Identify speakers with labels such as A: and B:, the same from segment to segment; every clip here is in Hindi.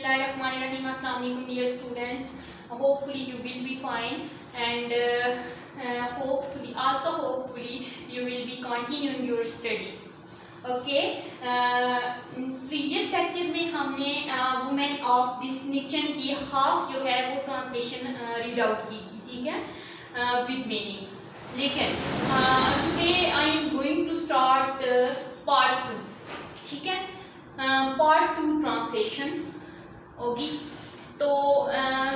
A: Bismillahirrahmanirrahim. Assalamu alaikum dear students. Hopefully you will be fine and hopefully you will be continuing your study. Okay. Previous lecture में हमने वुमेन ऑफ डिस्टिंक्शन की हाफ जो है वो ट्रांसलेशन रीड आउट की थी, ठीक है, विद मीनिंग. लेकिन today I am going to start part 2, ठीक है. पार्ट 2 ट्रांसलेशन होगी. तो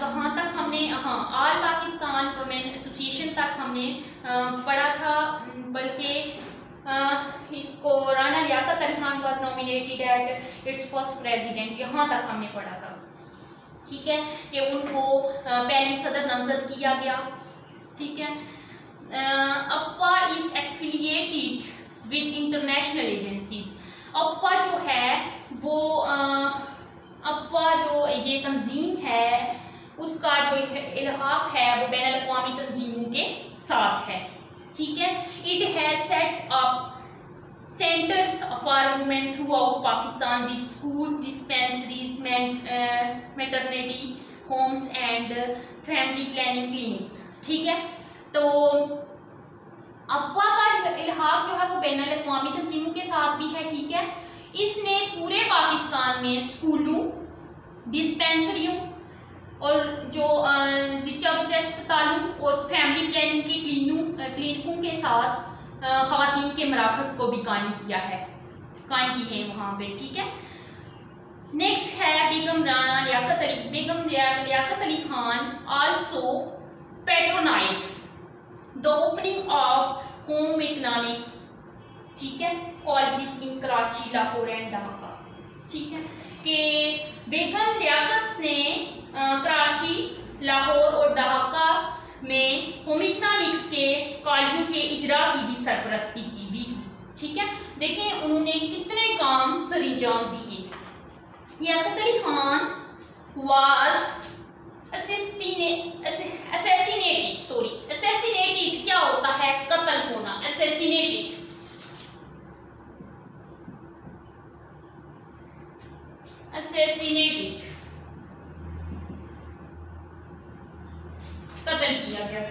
A: वहाँ तक हमने ऑल पाकिस्तान वुमेन एसोसिएशन तक हमने पढ़ा था, बल्कि इसको Rana Liaquat Ali Khan was nominated at its first president, यहाँ तक हमने पढ़ा था, ठीक है, कि उनको पहले सदर नामजद किया गया, ठीक है. अफ़वा is affiliated with international agencies. अफ़वा जो है वो अफ़वा जो ये तंजीम है उसका जो इल्हाक है वो बैनुल अक़वामी तंजीमों के साथ है, ठीक है. It has set up centres for women through out Pakistan with schools, dispensaries, maternity homes and family planning clinics, ठीक है. तो अफ़वा का इल्हाक जो है वो बैनुल अक़वामी तंजीमों के साथ भी है, ठीक है. इसने पूरे पाकिस्तान में स्कूलों, डिस्पेंसरियों और जो ज़िच्चा बच्चा अस्पतालों और फैमिली प्लानिंग की क्लिनिकों के साथ ख़वातीन के मराकज़ को भी कायम किए हैं वहाँ पे, ठीक है. नेक्स्ट है Begum Rana Liaquat Ali. Begum Liaquat Ali Khan also patronized the opening of home economics, ठीक है, colleges in Karachi, Lahore and Dhaka, ठीक है. कि बेगम लियाकत ने कराची, लाहौर और ढाका में होम इकोनॉमिक्स के कॉलेजों के इजरा की भी सरपरस्ती की भी थी, ठीक है. देखें उन्होंने कितने काम सरंजाम दिए. लियाकत अली खान वाज assassinated क्या होता है, कत्ल होना, assassinated. कत्ल किया गया,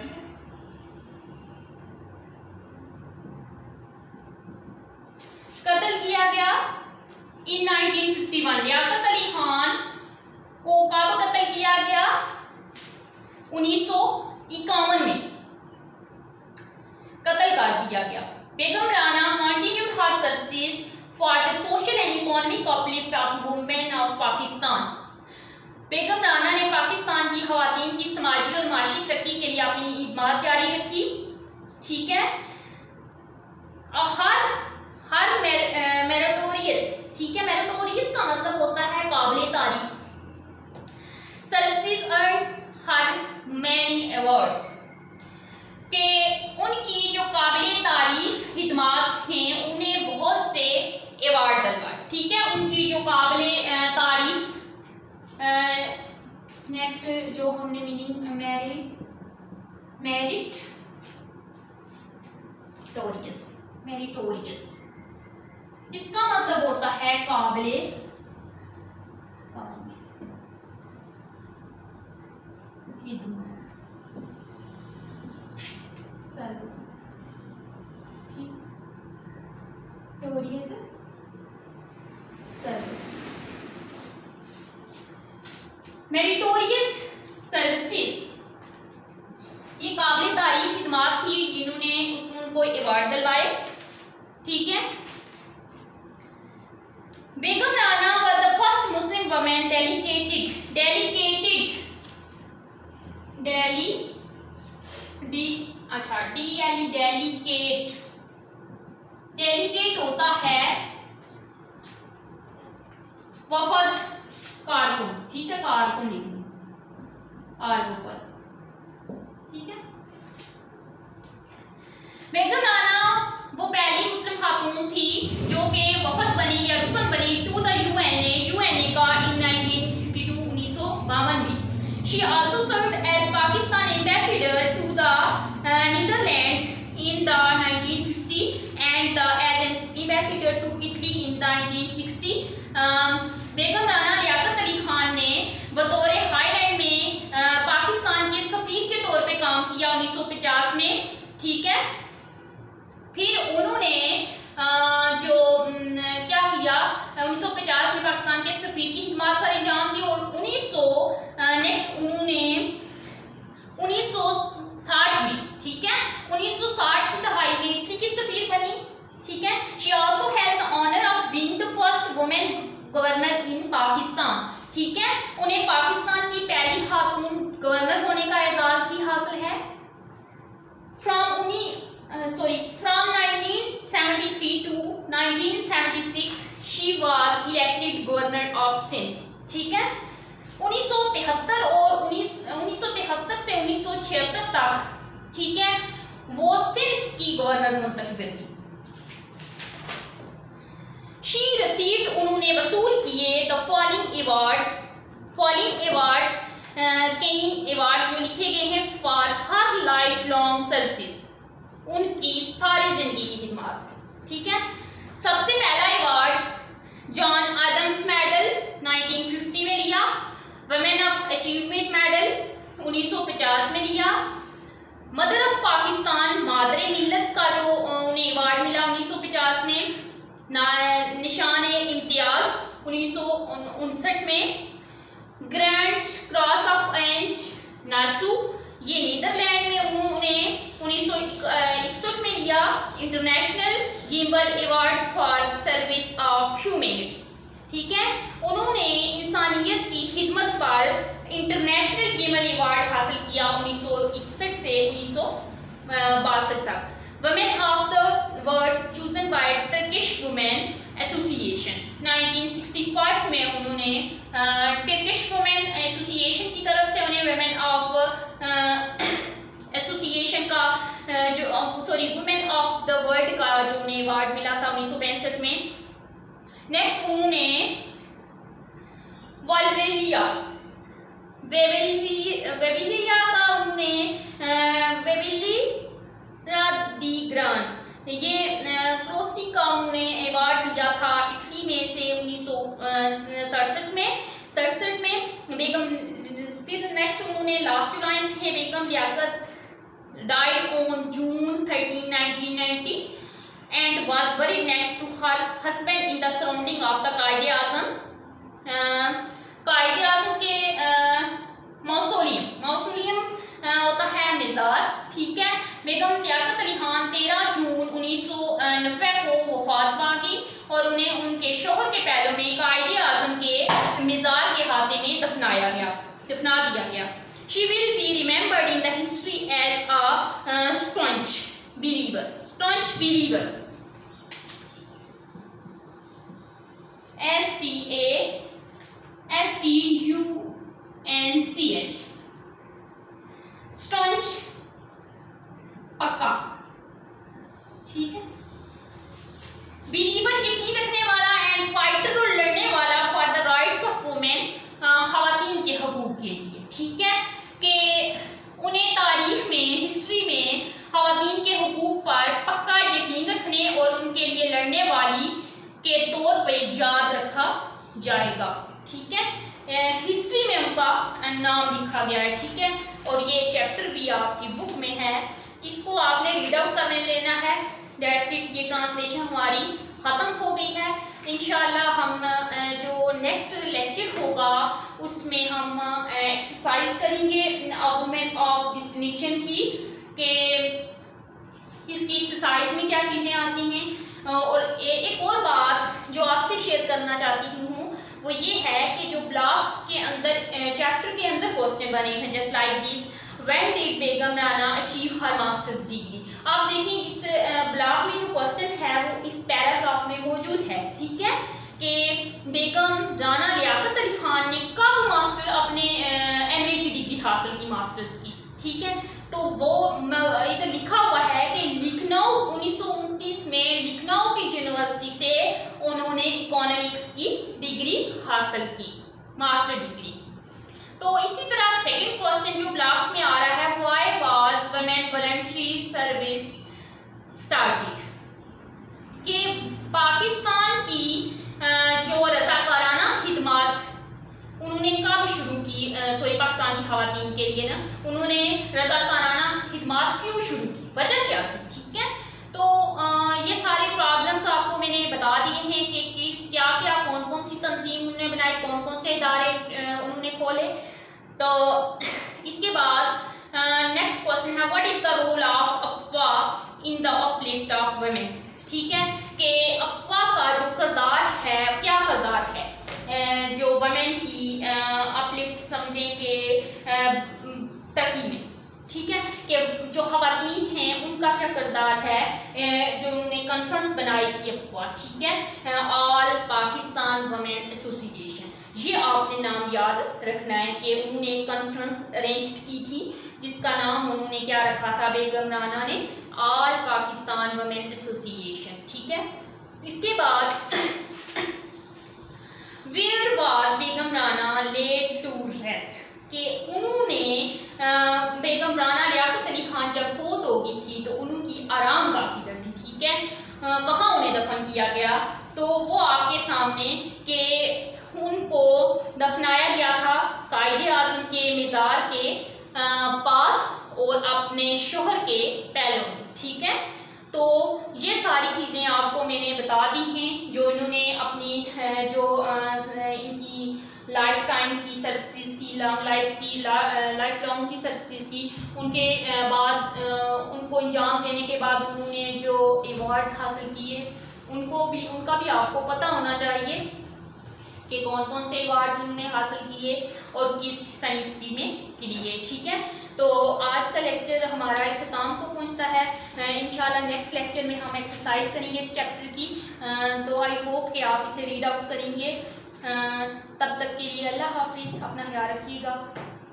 A: कत्ल किया गया इन 1951. लियाकत अली खान को कब कत्ल किया गया? 1951 में कत्ल कर दिया गया. बेगम Rana continued her services for the social and economic uplift of women of Pakistan. बेगम राना ने पाकिस्तान की ख़वातीन की समाजी और माशी तरक्की के लिए अपनी खिदमत जारी रखी, ठीक है. हर मेरिटोरियस, ठीक है, मेरिटोरियस का मतलब होता है काबिल तारीफ. सर्विसेज अर्न हर मैनी अवार्ड्स, के उनकी जो काबिल तारीफ खिदमत हैं उन्हें बहुत से अवार्ड दिलवाए, ठीक है. उनकी जो काबिल तारीफ, नेक्स्ट जो हमने मीनिंग मेरिटोरियस, इसका मतलब होता है काबिल सर्विसेज, ठीक, मेरिटोरियस सर्विसेज ये काबिल तारीफ खिदमत थी जिन्होंने उनको अवार्ड दिलवाए, ठीक है. Begum Rana was the first Muslim woman delegated delegate होता है वफद कारकुन, ठीक है, कारकुन लिखनी और वफद, ठीक है. बेगम राना वो पहली मुस्लिम खातून थी जो कि वफद बनी या रुकन बनी टू द यूएनए का इन 1952 में. She also served as Pakistan ambassador to the Netherlands in the 1950 and as an ambassador to Italy in the 1960. बेगम राना लियाकत अली खान ने फिर उन्होंने जो क्या किया, 1950 में पाकिस्तान के सफीर की खिदमत सर अंजाम दी और 1960 में, ठीक है, 1960 की दहाई में इटली की सफीर बनी, ठीक है। She also has the honour of being the first women governor in Pakistan, ठीक है। उन्हें पाकिस्तान की पहली खातून गवर्नर होने का एजाज भी हासिल है। From 1973 to 1976 she was elected governor of Sindh, ठीक है। 1973 और 1973 से 1976 तक, ठीक है, वो सिंध की गवर्नर मुंतखब रही। शी रिसीव्ड, उन्होंने वसूल किए द फॉलोइंग अवार्ड्स कई अवार्ड्स जो लिखे गए हैं for her life long services, उनकी सारी जिंदगी की खिदमत, ठीक है। सबसे पहला अवार्ड जॉन आदम्स मेडल 1950 में लिया, वुमेन ऑफ अचीवमेंट मेडल 1950 में लिया, मदर ऑफ पाकिस्तान मादरे मिल्लत का जो उन्हें अवार्ड मिला 1950 में, निशान इम्तियाज 1959 में, ग्रैंड क्रॉस ऑफ एंज नासू ये नीदरलैंड में उन्हें 1961 में लिया, international gimbal award for service of humanity, ठीक है। उन्होंने इंसानियत की खिदमत पर इंटरनेशनल गिम्बल अवार्ड हासिल किया 1961 से 1962 तक। Women of the world chosen bye Turkish women association 1965 में उन्होंने टर्किश वुमेन एसोसिएशन की तरफ से उन्हें वुमेन ऑफ एसोसिएशन का वुमेन ऑफ द वर्ल्ड का जो उन्हें अवार्ड मिला था 1965 में। नेक्स्ट उन्होंने वेबिलिया का उन्होंने दी ग्रान ये क्रोसी का उन्होंने अवार्ड लिया था इटली में से 1967 में बेगम। फिर नेक्स्ट उन्होंने लास्ट लाइन्स है, बेगम Liaquat died on June 13, 1990 and was buried next to her husband in the surrounding of the Quaid-e-Azam के मौसोलियम होता है मज़ार, ठीक है। बेगम लियाकत अली खान 13 जून 1990 को वफात पा गई और उन्हें उनके शोहर के पहलों में कायदे-ए-आज़म के मज़ार के हाथे में दफना दिया गया। She will be remembered in the history as a staunch believer. STAUNCH. staunch पक्का, ठीक है। बिलीवर यकीन रखने वाला एंड फाइटर और लड़ने वाला for the rights of women, खवातीन के हकूक के लिए, ठीक है, कि उन्हें तारीख में हिस्ट्री में खवातीन के हुकूक पर पक्का यकीन रखने और उनके लिए लड़ने वाली के तौर पे याद रखा जाएगा, ठीक है। हिस्ट्री में उनका नाम लिखा गया है, ठीक है। और ये चैप्टर भी आपकी बुक में है, इसको आपने रीड आउट करने लेना है। दैट्स इट, ये ट्रांसलेशन हमारी ख़त्म हो गई है। इंशाल्लाह हम जो नेक्स्ट लेक्चर होगा उसमें हम एक्सरसाइज करेंगे वुमेन ऑफ डिस्टिंक्शन की, कि इसकी एक्सरसाइज में क्या चीज़ें आती हैं। और एक और बात जो आपसे शेयर करना चाहती हूँ वो ये है कि जो ब्लॉक्स के अंदर चैप्टर के अंदर क्वेश्चन बने हैं just like this, when did Begum Rana achieve her masters degree. आप देखिए इस ब्लॉक में जो क्वेश्चन है वो इस पैराग्राफ में मौजूद है, ठीक है, कि बेगम राना लियाकत अली खान ने कब मास्टर अपने एमए की डिग्री हासिल की मास्टर्स की, ठीक है। तो वो इधर लिखा हुआ है कि लखनऊ 1929 में लखनऊ की यूनिवर्सिटी से उन्होंने इकोनॉमिक्स की डिग्री हासिल की, मास्टर डिग्री। तो इसी तरह सेकंड क्वेश्चन जो ब्लॉक्स में आ रहा है, why was women voluntary service started, कि पाकिस्तान की जो रज़ाकाराना खिदमत उन्होंने कब शुरू की, पाकिस्तान की खवातीन के लिए ना उन्होंने रज़ाकाराना खिदमत क्यों शुरू की, वजह क्या थी, ठीक है। तो सारे प्रॉब्लम्स आपको मैंने बता दिए हैं कि क्या क्या कौन कौन सी तंजीम उन्होंने बनाई, कौन कौन से इदारे उन्होंने खोले। तो इसके बाद नेक्स्ट क्वेश्चन है what is the role of अफवा in the uplift of women. ठीक है, कि अफवा का जो किरदार है, क्या किरदार है जो वुमेन की अपलिफ्ट समझें कि तरक्की में। ठीक है, कि जो खवातीन हैं उनका क्या किरदार है, जो उन्होंने कॉन्फ्रेंस बनाई थी अफवा। ठीक है, ऑल पाकिस्तान वुमेन एसोसिएशन, ये आपने नाम याद रखना है कि उन्होंने कॉन्फ्रेंस अरेंज की थी जिसका नाम उन्होंने क्या रखा था, बेगम राना ने, ऑल पाकिस्तान वुमेन एसोसिएशन। ठीक है, इसके बाद where was Begum Rana laid to rest, कि उन्होंने बेगम राना लियाकत अली खान जब फोत हो गई थी तो उनकी आराम गाह किधर थी। ठीक है, कहाँ उन्हें दफन किया गया, तो वो आपके सामने कि उनको दफनाया गया था कायदे आज़म के मज़ार के पास और अपने शोहर के पहलों में। ठीक है, तो ये सारी चीज़ें आपको मैंने बता दी हैं जो इन्होंने अपनी जो इनकी लाइफ टाइम की सर्विसेज थी, लॉन्ग लाइफ की लाइफ लॉन्ग की सर्विसेज थी, उनके बाद उनको अंजाम देने के बाद उन्होंने जो अवार्ड्स हासिल किए उनका भी आपको पता होना चाहिए कि कौन कौन से अवार्ड्स उन्होंने हासिल किए और किस सन ईस्वी में लिए। ठीक है, तो आज का लेक्चर हमारा इख्तिताम को पहुंचता है। इंशाल्लाह नेक्स्ट लेक्चर में हम एक्सरसाइज करेंगे इस चैप्टर की, तो आई होप कि आप इसे रीड आउट करेंगे। तब तक के लिए अल्लाह हाफिज़, अपना ख्याल रखिएगा।